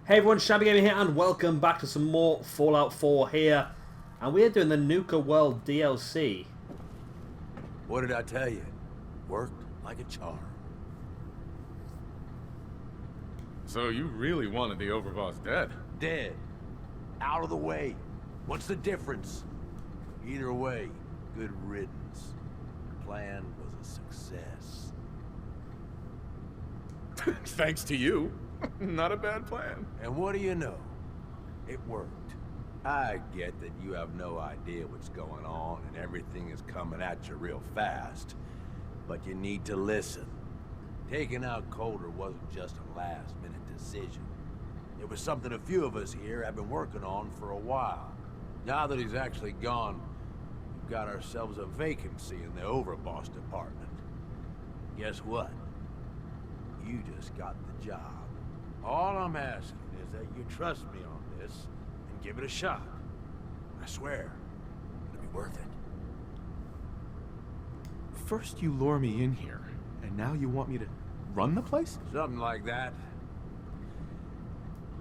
Hey everyone, Shabby Gamer here, and welcome back to some more Fallout 4 here. And we're doing the Nuka World DLC. What did I tell you? Worked like a charm. So you really wanted the overboss dead? Dead. Out of the way. What's the difference? Either way, good riddance. The plan was a success. Thanks to you. Not a bad plan. And what do you know? It worked. I get that you have no idea what's going on and everything is coming at you real fast. But you need to listen. Taking out Coulter wasn't just a last-minute decision. It was something a few of us here have been working on for a while. Now that he's actually gone, we've got ourselves a vacancy in the overboss department. Guess what? You just got the job. All I'm asking is that you trust me on this and give it a shot. I swear, it'll be worth it. First you lure me in here, and now you want me to run the place? Something like that.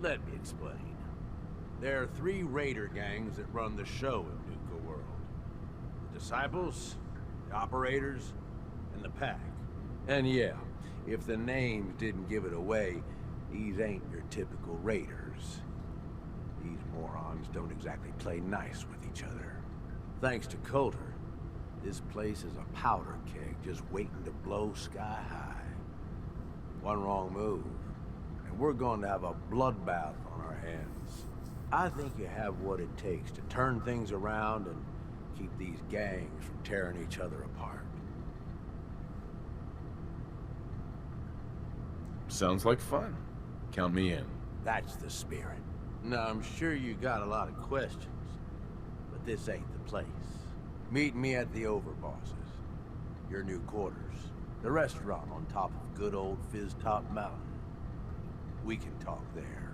Let me explain. There are 3 raider gangs that run the show in Nuka World. The Disciples, the Operators, and the Pack. And yeah, if the names didn't give it away, these ain't your typical raiders. These morons don't exactly play nice with each other. Thanks to Coulter, this place is a powder keg just waiting to blow sky high. One wrong move, and we're going to have a bloodbath on our hands. I think you have what it takes to turn things around and keep these gangs from tearing each other apart. Sounds like fun. Count me in. That's the spirit. Now, I'm sure you got a lot of questions, but this ain't the place. Meet me at the Overbosses, your new quarters, the restaurant on top of good old Fizz Top Mountain. We can talk there.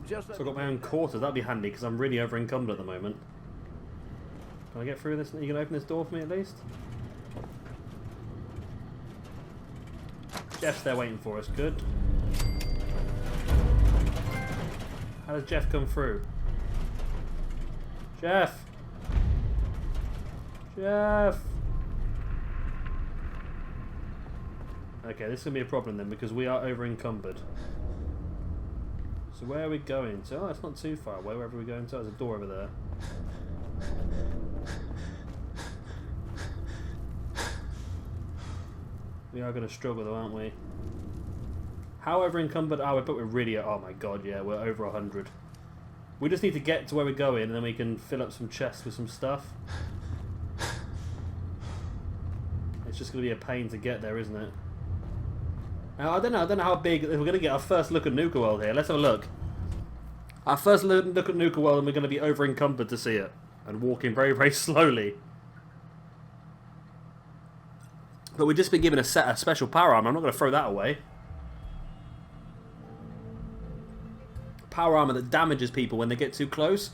Just So I've got my own quarters, that'd be handy because I'm really over encumbered at the moment. Can I get through this? You can open this door for me at least? Jeff's there waiting for us, good. How does Jeff come through? Jeff! Jeff! Okay, this is going to be a problem then because we are over encumbered. So where are we going to? Oh, it's not too far away. Wherever we're going to, there's a door over there. We are going to struggle though, aren't we? However encumbered are we? But we're really... Oh my god, yeah, we're over 100. We just need to get to where we're going and then we can fill up some chests with some stuff. It's just going to be a pain to get there, isn't it? I don't know how big... We're going to get our first look at Nuka World here. Let's have a look. Our first look at Nuka World, and we're going to be over encumbered to see it. And walking very, very slowly. But we've just been given a special power armor. I'm not going to throw that away. Power armor that damages people when they get too close,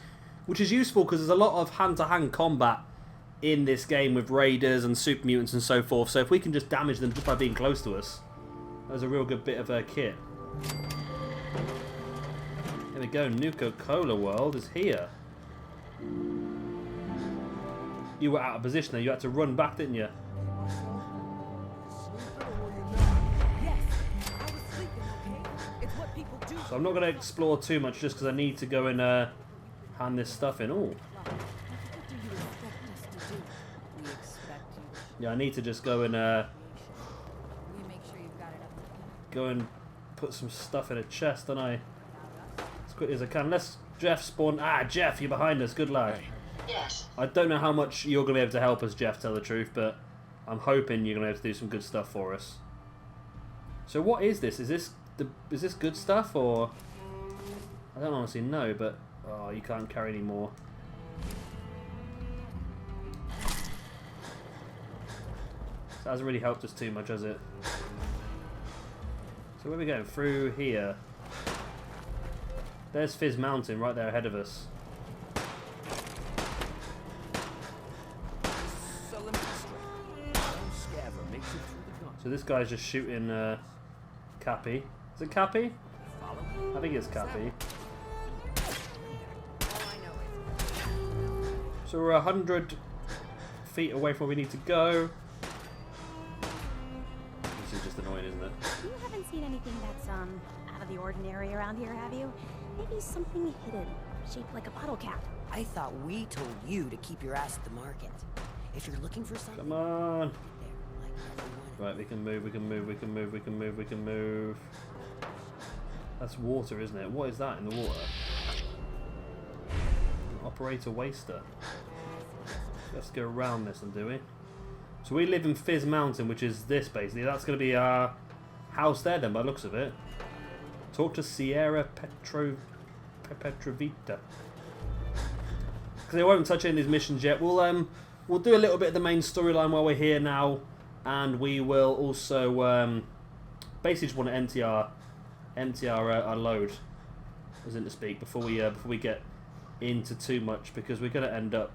which is useful because there's a lot of hand-to-hand combat in this game with raiders and super mutants and so forth. So if we can just damage them just by being close to us, that's a real good bit of kit. There we go. Nuka Cola World is here. You were out of position there. You had to run back, didn't you? So I'm not going to explore too much just because I need to go and hand this stuff in. Oh. Yeah, I need to just go and put some stuff in a chest, don't I? As quickly as I can. Let's Jeff spawn. Ah, Jeff, you're behind us. Good lad. Yes. I don't know how much you're going to be able to help us, Jeff, tell the truth, but I'm hoping you're going to be able to do some good stuff for us. So what is this? Is this good stuff, or... I don't honestly know, but... Oh, you can't carry any more. That hasn't really helped us too much, has it? So where are we going? Through here. There's Fizz Mountain right there ahead of us. So this guy's just shooting Cappy. Is it Cappy? I think it's Kathy. So we're 100 feet away from where we need to go. This is just annoying, isn't it? You haven't seen anything that's out of the ordinary around here, have you? Maybe something hidden, shaped like a bottle cap. I thought we told you to keep your ass at the market. If you're looking for something, Come on. there, like everyone. Right, we can move, we can move, we can move, we can move, we can move. That's water, isn't it? What is that in the water? An operator waster. Let's go around this and do it. So we live in Fizz Mountain, which is this basically. That's going to be our house there then, by the looks of it. Talk to Sierra Petrovita. Because they won't touch any of these missions yet. We'll do a little bit of the main storyline while we're here now, and we will also basically just want to empty our load, as in to speak, before we get into too much, because we're going to end up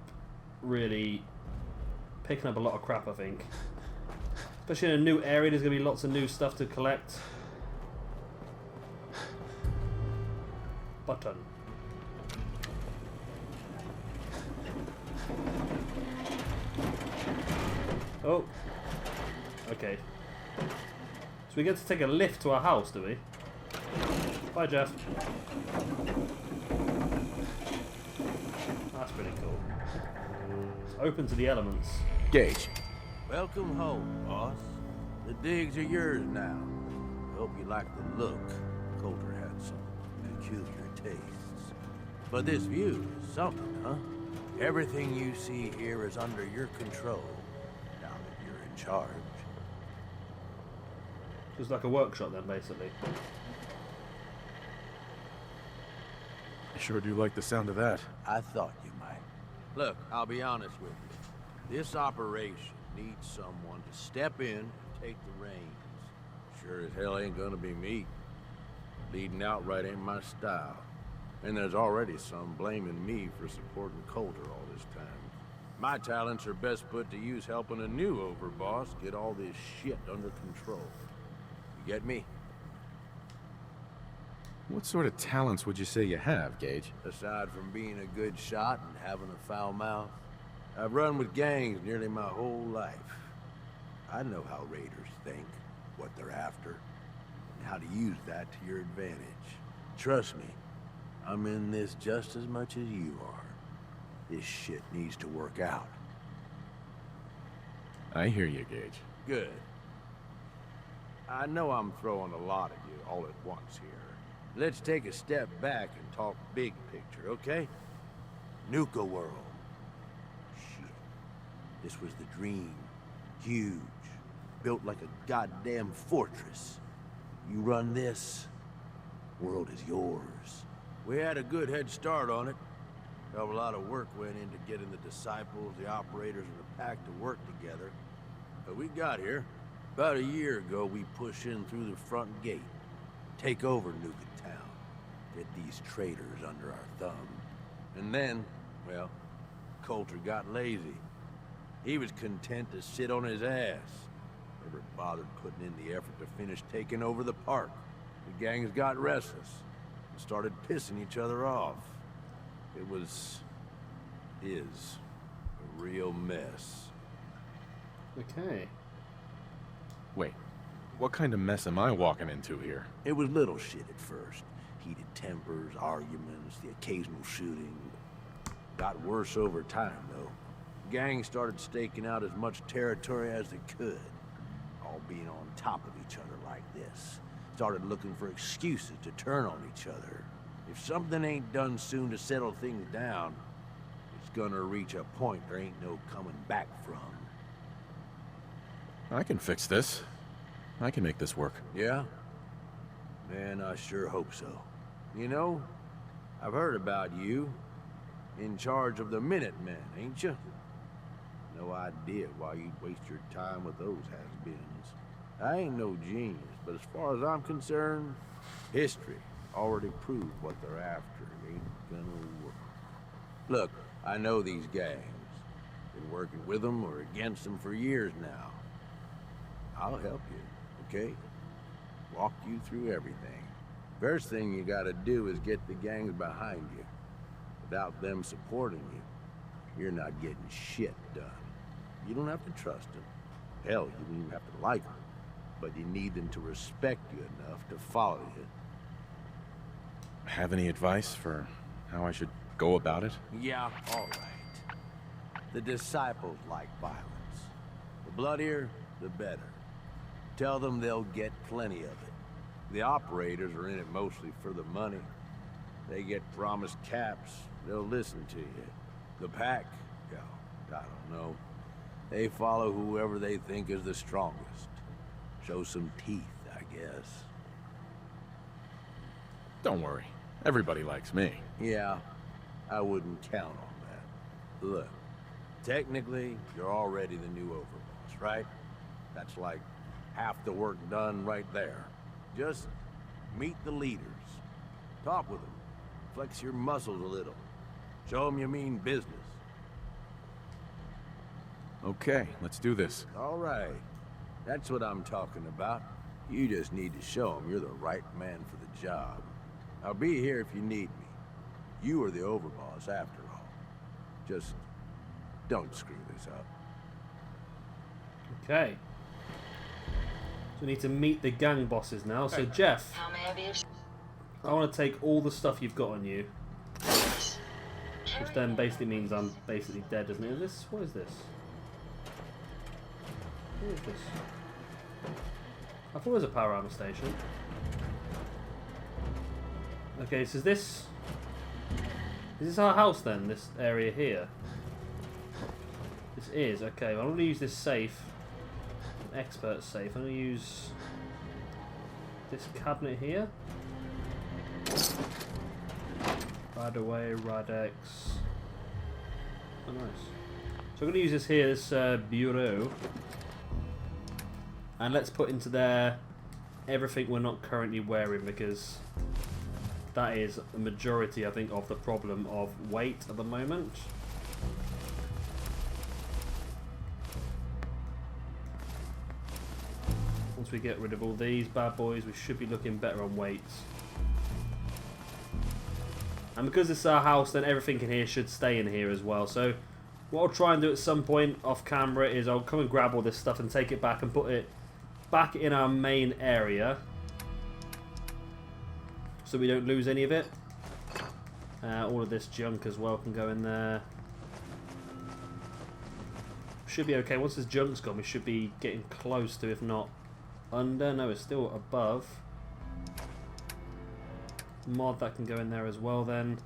really picking up a lot of crap, I think. Especially in a new area, there's going to be lots of new stuff to collect. Button. Oh. Okay. So we get to take a lift to our house, do we? Bye, Jeff. That's pretty cool. It's open to the elements. Gage. Welcome home, boss. The digs are yours now. Hope you like the look. Coulter had some peculiar tastes. But this view is something, huh? Everything you see here is under your control, now that you're in charge. Just like a workshop then, basically. I sure do like the sound of that. I thought you might. Look, I'll be honest with you. This operation needs someone to step in and take the reins. Sure as hell ain't gonna be me. Leading outright ain't my style. And there's already some blaming me for supporting Coulter all this time. My talents are best put to use helping a new overboss get all this shit under control. You get me? What sort of talents would you say you have, Gage? Aside from being a good shot and having a foul mouth, I've run with gangs nearly my whole life. I know how raiders think, what they're after, and how to use that to your advantage. Trust me, I'm in this just as much as you are. This shit needs to work out. I hear you, Gage. Good. I know I'm throwing a lot at you all at once here. Let's take a step back and talk big picture, okay? Nuka world. Shit. This was the dream. Huge. Built like a goddamn fortress. You run this, world is yours. We had a good head start on it. Hell of a lot of work went into getting the disciples, the operators, and the pack to work together. But we got here. About a year ago, we pushed in through the front gate. Take over Nuka town. Get these traitors under our thumb. And then, well, Coulter got lazy. He was content to sit on his ass. Never bothered putting in the effort to finish taking over the park. The gangs got restless and started pissing each other off. It is a real mess. Okay. Wait, what kind of mess am I walking into here? It was little shit at first. Heated tempers, arguments, the occasional shooting. Got worse over time, though. Gangs started staking out as much territory as they could. All being on top of each other like this. Started looking for excuses to turn on each other. If something ain't done soon to settle things down, it's gonna reach a point there ain't no coming back from. I can fix this. I can make this work. Yeah? Man, I sure hope so. You know, I've heard about you. In charge of the Minutemen, ain't you? No idea why you'd waste your time with those has-beens. I ain't no genius, but as far as I'm concerned, history already proved what they're after ain't gonna work. Look, I know these gangs. Been working with them or against them for years now. I'll help you, okay? Walk you through everything. First thing you gotta do is get the gangs behind you. Without them supporting you, you're not getting shit done. You don't have to trust them. Hell, you don't even have to like them. But you need them to respect you enough to follow you. Have any advice for how I should go about it? Yeah, all right. The disciples like violence. The bloodier, the better. Tell them they'll get plenty of it. The operators are in it mostly for the money. They get promised caps, they'll listen to you. The pack, well, I don't know. They follow whoever they think is the strongest. Show some teeth, I guess. Don't worry. Everybody likes me. Yeah, I wouldn't count on that. Look, technically, you're already the new overboss, right? That's like half the work done right there. Just meet the leaders. Talk with them. Flex your muscles a little. Show them you mean business. Okay, let's do this. All right. That's what I'm talking about. You just need to show them you're the right man for the job. I'll be here if you need me. You are the overboss after all. Just don't screw this up. Okay. So we need to meet the gang bosses now. So Jeff, How may I be of I want to take all the stuff you've got on you, which then basically means I'm basically dead, doesn't it? Is this? What is this? What is this? I thought it was a power armor station. Okay, so is this our house then? This area here? This is, okay, well, I'm going to use this safe. Expert safe. I'm going to use this cabinet here. Right away, Radex. Oh, nice. So I'm going to use this here, this bureau. And let's put into there everything we're not currently wearing, because that is the majority, I think, of the problem of weight at the moment. Once we get rid of all these bad boys, we should be looking better on weights. And because it's our house, then everything in here should stay in here as well. So what I'll try and do at some point off camera is I'll come and grab all this stuff and take it back and put it back in our main area, so we don't lose any of it. All of this junk as well can go in there. Should be okay. Once this junk's gone, we should be getting close to, if not under. No, it's still above. Mod that can go in there as well then.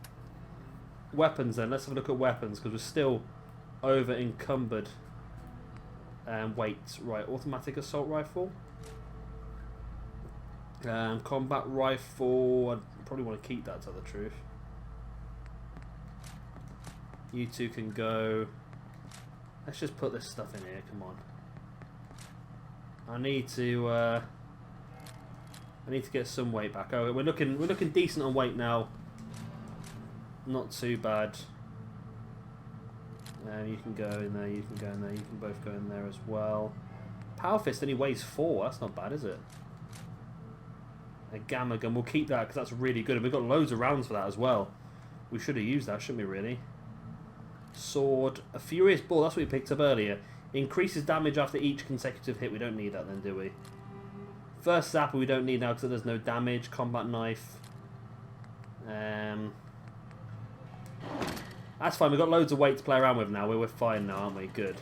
Weapons then. Let's have a look at weapons, because we're still over encumbered. Weight. Right, automatic assault rifle. Combat rifle. I probably want to keep that, to tell the truth. You two can go. Let's just put this stuff in here. Come on. I need to get some weight back. Oh, we're looking decent on weight now. Not too bad. You can go in there. You can go in there. You can both go in there as well. Power fist only weighs 4. That's not bad, is it? A gamma gun. We'll keep that because that's really good. And we've got loads of rounds for that as well. We should have used that, shouldn't we, really? Sword. A furious ball. That's what we picked up earlier. Increases damage after each consecutive hit. We don't need that then, do we? First zapper we don't need now because there's no damage. Combat knife. That's fine. We've got loads of weight to play around with now. We're fine now, aren't we? Good.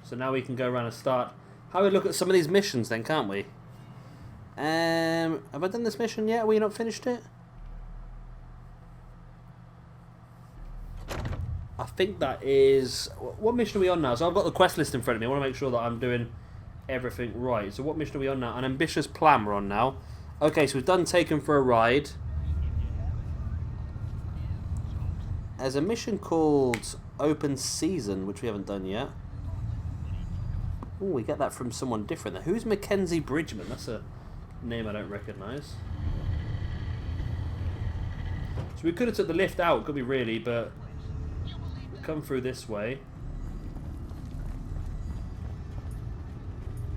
So now we can go around and start. How we look at some of these missions then, can't we? Have I done this mission yet? Have we not finished it? I think that is... What mission are we on now? So I've got the quest list in front of me. I want to make sure that I'm doing everything right. So what mission are we on now? An ambitious plan we're on now. Okay, so we've done Taken for a Ride. There's a mission called Open Season, which we haven't done yet. Oh, we get that from someone different. Who's Mackenzie Bridgman? That's a name I don't recognise. So we could have took the lift out, could we really, but we come through this way.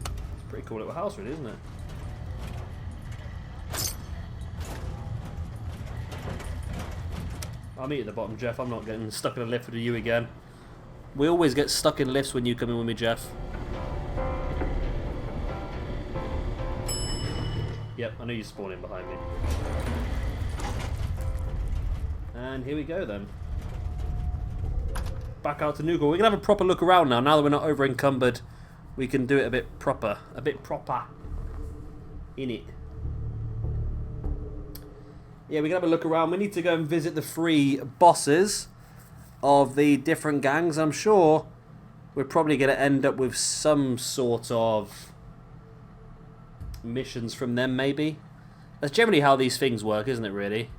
It's a pretty cool little house, really, isn't it? I'll meet you at the bottom, Jeff. I'm not getting stuck in a lift with you again. We always get stuck in lifts when you come in with me, Jeff. Yep, I knew you spawned in behind me. And here we go then. Back out to Nuka. We're going to have a proper look around now. Now that we're not over encumbered, we can do it a bit proper. A bit proper. In it. Yeah, we can have a look around. We need to go and visit the 3 bosses of the different gangs. I'm sure we're probably going to end up with some sort of missions from them, maybe. That's generally how these things work, isn't it, really?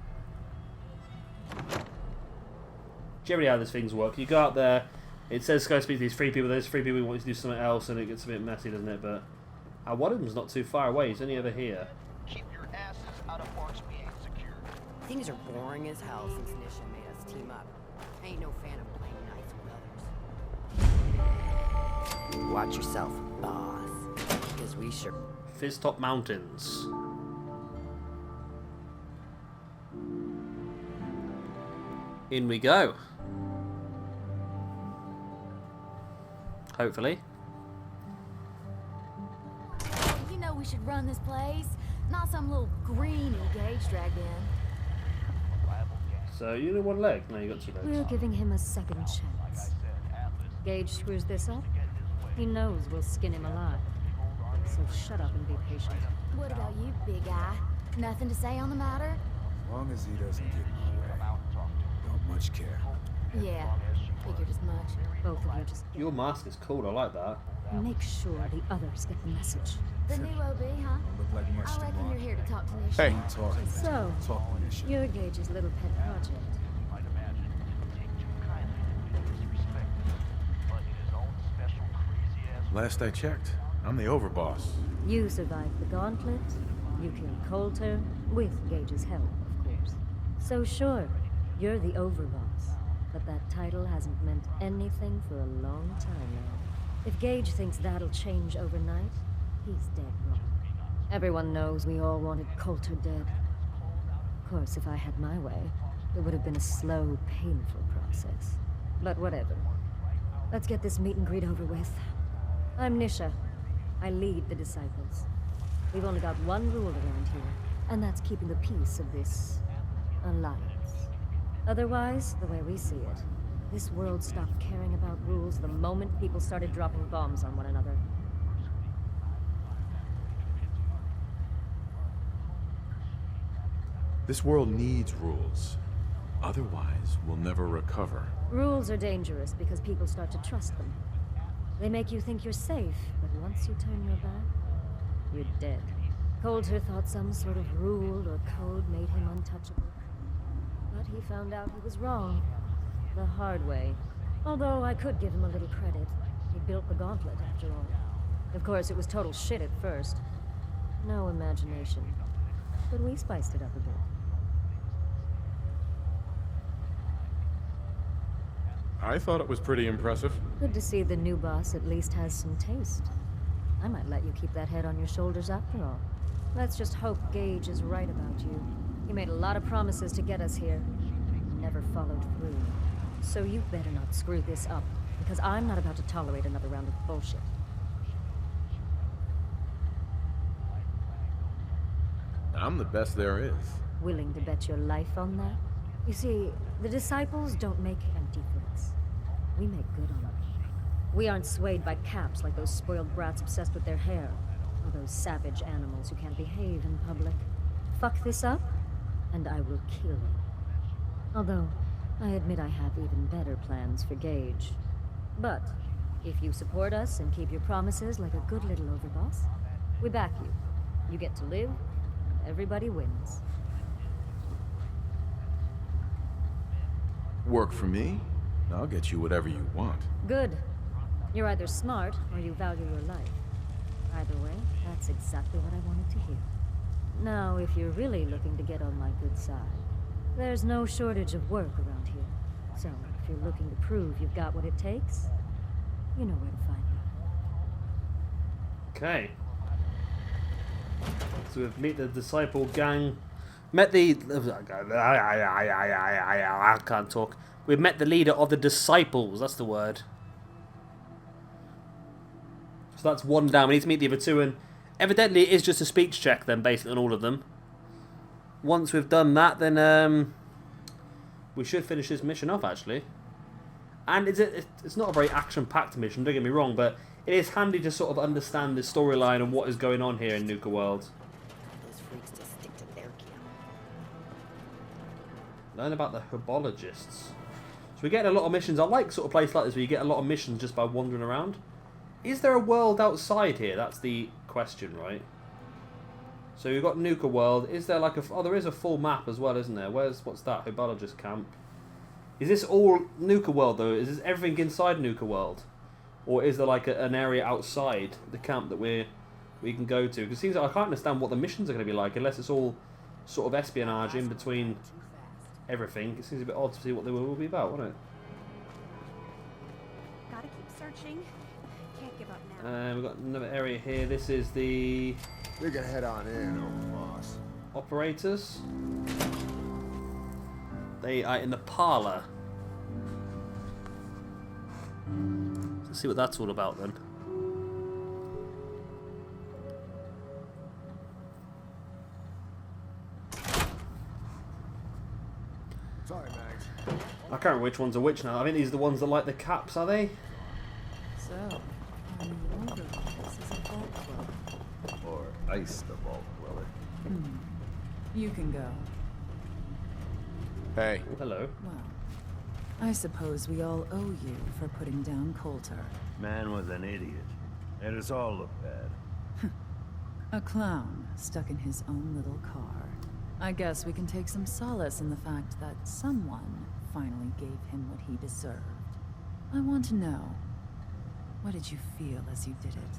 Generally how these things work. You go out there, it says go speak to these 3 people, there's 3 people who want you to do something else, and it gets a bit messy, doesn't it? But one of them's not too far away, he's only over here. Keep your asses out of parts we ain't secured. Things are boring as hell since Misha made us team up. I ain't no fan of playing nice with others. Watch yourself, boss. Because we sure... Fizztop Mountains. In we go. Hopefully. You know we should run this place, not some little greenie Gage dragged in. So you only one leg? No, you got 2 legs. We're giving him a second chance. Gage screws this up, he knows we'll skin him alive. So shut up and be patient. What about you, big guy? Nothing to say on the matter? As long as he doesn't get in my way, don't much care. Yeah, figured as much. Both of you just Your mask is cool, I like that. make sure the others get the message. The new OB, huh? Don't look like much I to reckon Mark. you're here to talk to Misha. Hey. Ain't talking. So, Talk when it's you're Gage's little pet project. Last I checked, I'm the overboss. You survived the gauntlet, you killed Coulter, with Gage's help, of course. So sure, you're the overboss, but that title hasn't meant anything for a long time now. If Gage thinks that'll change overnight, he's dead wrong. Everyone knows we all wanted Coulter dead. Of course, if I had my way, it would have been a slow, painful process. But whatever. Let's get this meet and greet over with. I'm Misha. I lead the Disciples. We've only got one rule around here, and that's keeping the peace of this alliance. Otherwise, the way we see it, this world stopped caring about rules the moment people started dropping bombs on one another. This world needs rules. Otherwise, we'll never recover. Rules are dangerous because people start to trust them. They make you think you're safe, but once you turn your back, you're dead. Coulter thought some sort of rule or code made him untouchable. But he found out he was wrong. The hard way. Although I could give him a little credit. He built the gauntlet, after all. Of course, it was total shit at first. No imagination. But we spiced it up a bit. I thought it was pretty impressive. Good to see the new boss at least has some taste. I might let you keep that head on your shoulders after all. Let's just hope Gage is right about you. He made a lot of promises to get us here. Never followed through. So you better not screw this up, because I'm not about to tolerate another round of bullshit. I'm the best there is. Willing to bet your life on that? You see, the Disciples don't make empty threats. We make good on them. We aren't swayed by caps like those spoiled brats obsessed with their hair, or those savage animals who can't behave in public. Fuck this up, and I will kill you. Although, I admit I have even better plans for Gage. But, if you support us and keep your promises like a good little overboss, we back you. You get to live, and everybody wins. Work for me? I'll get you whatever you want. Good. You're either smart, or you value your life. Either way, that's exactly what I wanted to hear. Now, if you're really looking to get on my good side, there's no shortage of work around here. So, if you're looking to prove you've got what it takes, you know where to find me. Okay. So we've met the Disciple gang Met the... I can't talk. We've met the leader of the disciples. That's the word. So that's one down. We need to meet the other two, and evidently it is just a speech check then, basically, on all of them. Once we've done that, then we should finish this mission off, actually. And it's not a very action-packed mission, don't get me wrong, but it is handy to sort of understand the storyline and what is going on here in Nuka World. Those freaks just stick to their camp. Learn about the herbologists. So we get a lot of missions. I like sort of place like this where you get a lot of missions just by wandering around. Is there a world outside here? That's the question, right? So you've got Nuka World. Is there like a... Oh, there is a full map as well, isn't there? What's that? Herbologist camp. Is this all Nuka World, though? Is this everything inside Nuka World? Or is there like an area outside the camp that we can go to? Because it seems like I can't understand what the missions are going to be like unless it's all sort of espionage in between everything. It seems a bit odd to see what they will be about, won't it? Gotta keep searching. Can't give up now. We've got another area here. This is the... We can head on in, boss. operators. They are in the parlour. Let's see what that's all about then. Sorry, Max. I can't remember which ones are which now. I think these are the ones that like the caps, are they? So, this is a vault club. Or ice the vault dweller. You can go. Hey. Oh, hello. Well, I suppose we all owe you for putting down Coulter. Man was an idiot. Made us all look bad. A clown stuck in his own little car. I guess we can take some solace in the fact that someone finally gave him what he deserved. I want to know, what did you feel as you did it?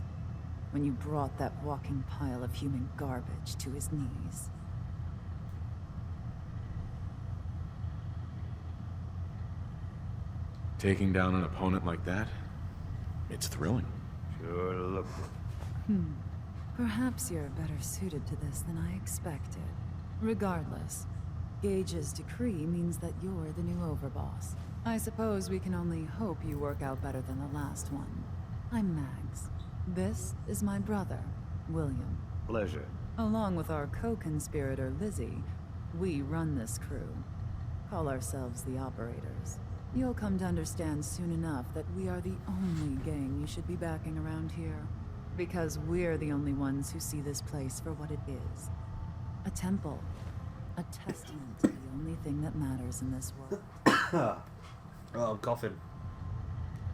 When you brought that walking pile of human garbage to his knees? Taking down an opponent like that? It's thrilling. Sure looked it. Perhaps you're better suited to this than I expected. Regardless, Gage's decree means that you're the new overboss. I suppose we can only hope you work out better than the last one. I'm Mags. This is my brother, William. Pleasure. Along with our co-conspirator, Lizzie, we run this crew. Call ourselves the Operators. You'll come to understand soon enough that we are the only gang you should be backing around here. Because we're the only ones who see this place for what it is. A temple. A testament to the only thing that matters in this world. Oh, I'm coughing.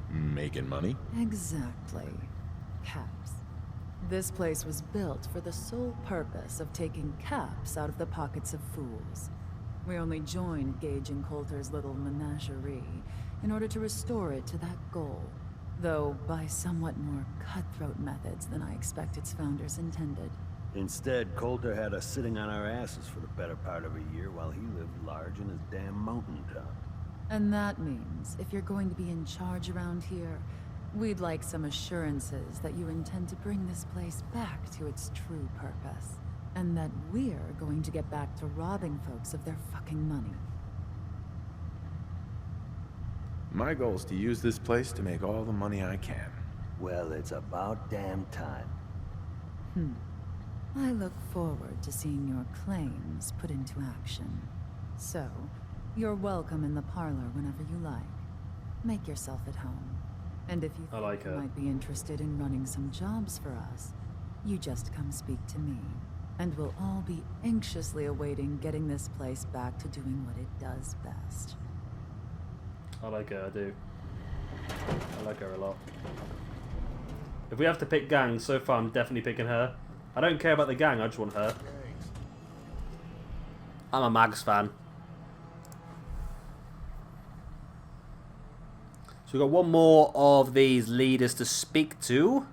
Making money? Exactly. Caps. This place was built for the sole purpose of taking caps out of the pockets of fools. We only joined Gage and Coulter's little menagerie in order to restore it to that goal, though by somewhat more cutthroat methods than I expect its founders intended. Instead, Coulter had us sitting on our asses for the better part of a year while he lived large in his damn mountain town. And that means, if you're going to be in charge around here, we'd like some assurances that you intend to bring this place back to its true purpose. And that we're going to get back to robbing folks of their fucking money. My goal is to use this place to make all the money I can. Well, it's about damn time. I look forward to seeing your claims put into action. So, you're welcome in the parlor whenever you like. Make yourself at home. And if you think you might be interested in running some jobs for us, you just come speak to me. And we'll all be anxiously awaiting getting this place back to doing what it does best. I like her, I do. I like her a lot. If we have to pick gangs, so far I'm definitely picking her. I don't care about the gang, I just want her. I'm a Mags fan. So we've got one more of these leaders to speak to.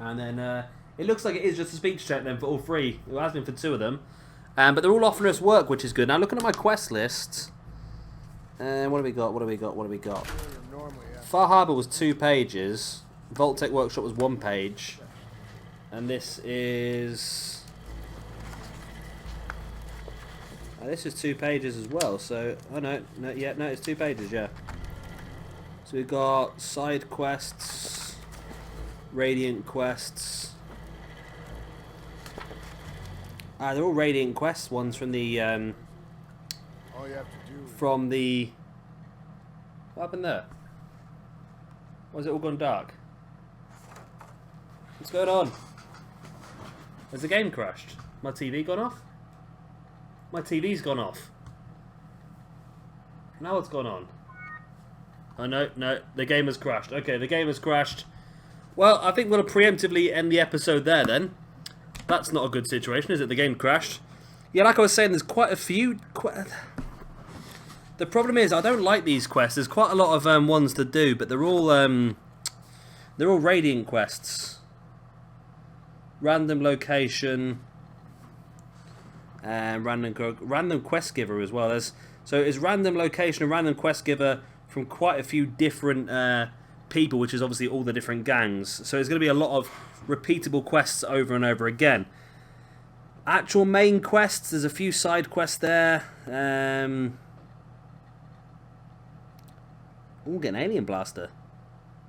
And then it looks like it is just a speech check then for all three. It has been for two of them. But they're all offering us work, which is good. Now looking at my quest list. What do we got? What do we got? What do we got? Far Harbour was 2 pages. Vault Tech Workshop was 1 page. And this is... this is 2 pages as well, so... Oh no, no, yeah, no, it's 2 pages, yeah. So we've got side quests, Radiant quests. They're all Radiant quests, ones from the... All you have to do from the... What happened there? Why has it all gone dark? What's going on? Has the game crashed? My TV gone off? My TV's gone off. Now what's gone on? Oh no, no, the game has crashed. Okay, the game has crashed. Well, I think we'll preemptively end the episode there then. That's not a good situation, is it? The game crashed. Yeah, like I was saying, there's quite a few... The problem is, I don't like these quests. There's quite a lot of ones to do, but they're all Radiant quests. Random location, and random quest giver as well. So it's random location and random quest giver from quite a few different people, which is obviously all the different gangs. So it's going to be a lot of repeatable quests over and over again. Actual main quests, there's a few side quests there. Ooh, get an alien blaster.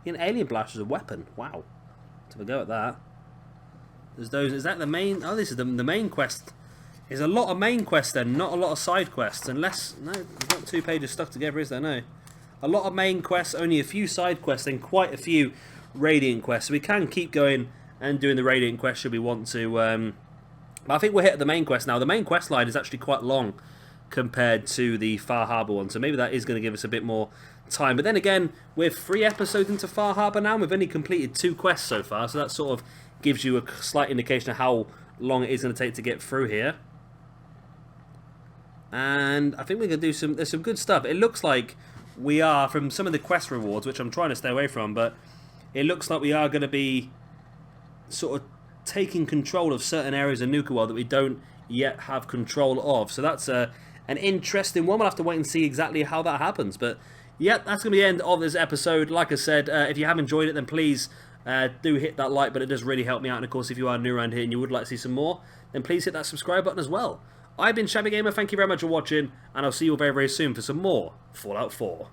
Get an alien blaster as a weapon. Wow. Let's have a go at that. There's those. Is that the main? Oh, this is the main quest. There's a lot of main quests then, not a lot of side quests. Unless no, there's not 2 pages stuck together, is there? No. A lot of main quests, only a few side quests, and quite a few Radiant quests. So we can keep going and doing the Radiant quest should we want to. But I think we're hit at the main quest now. The main quest line is actually quite long compared to the Far Harbour one, so maybe that is going to give us a bit more time. But then again, we're 3 episodes into Far Harbour now, and we've only completed 2 quests so far, so that sort of gives you a slight indication of how long it is going to take to get through here. And I think we're going to do there's some good stuff. It looks like we are, from some of the quest rewards, which I'm trying to stay away from, but it looks like we are going to be sort of taking control of certain areas of Nuka World that we don't yet have control of. So that's an interesting one. We'll have to wait and see exactly how that happens. But yeah, that's going to be the end of this episode. Like I said, if you have enjoyed it, then please do hit that like button. It does really help me out. And of course, if you are new around here and you would like to see some more, then please hit that subscribe button as well. I've been Shabby Gamer. Thank you very much for watching, and I'll see you all very, very soon for some more Fallout 4.